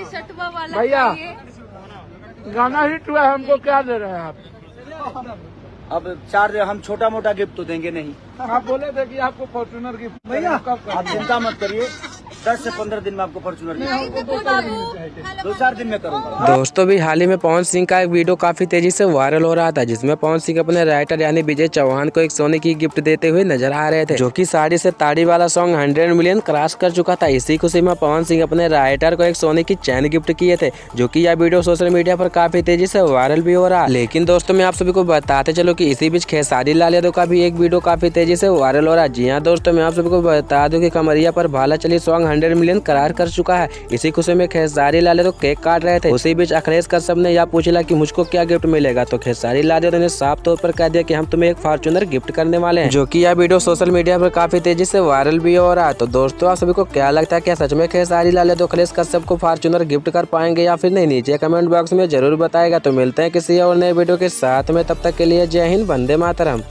छठवा वाला भैया चाहिए। गाना हिट हुआ है, हमको क्या दे रहे हैं आप? अब चार हम छोटा मोटा गिफ्ट तो देंगे नहीं। आप बोले थे कि आपको फॉर्च्यूनर गिफ्ट भैया कब आप चिंता मत करिए, 10 से 15 दिन में आपको फॉर्च्यूनर नहीं गिफ्ट तो बाबू 2-4 दिन में करूँगा। दोस्तों भी हाल ही में पवन सिंह का एक वीडियो काफी तेजी से वायरल हो रहा था, जिसमें पवन सिंह अपने राइटर यानी विजय चौहान को एक सोने की गिफ्ट देते हुए नजर आ रहे थे, जो कि साड़ी से ताड़ी वाला सॉन्ग 100 मिलियन क्रॉस कर चुका था। इसी खुशी में पवन सिंह अपने राइटर को एक सोने की चैन गिफ्ट किए थे, जो कि यह वीडियो सोशल मीडिया पर काफी तेजी से वायरल भी हो रहा। लेकिन दोस्तों मैं आप सभी को बताते चलो कि इसी बीच खेसारी लाल यादव का भी एक वीडियो काफी तेजी से वायरल हो रहा है। जी हाँ दोस्तों, मैं आप सभी को बता दूं कि कमरिया पर भाला चली सॉन्ग 100 मिलियन करार कर चुका है। इसी खुशी में खेसारी लाल यादव केक काट रहे थे। उसी बीच अखिलेश कश्यप ने यह पूछा कि मुझको क्या गिफ्ट मिलेगा, तो खेसारी लाल यादव ने साफ तौर पर कह दिया कि हम तुम्हें एक फॉर्च्यूनर गिफ्ट करने वाले हैं, जो कि यह वीडियो सोशल मीडिया पर काफी तेजी से वायरल भी हो रहा है। तो दोस्तों आप सभी को क्या लगता है, क्या सच में खेसारी लाल यादव अखिलेश कश्यप को फॉर्च्यूनर गिफ्ट कर पाएंगे या फिर नहीं? नीचे कमेंट बॉक्स में जरूर बताएगा। तो मिलते हैं किसी और नए वीडियो के साथ में, तब तक के लिए जय हिंद, वंदे मातरम।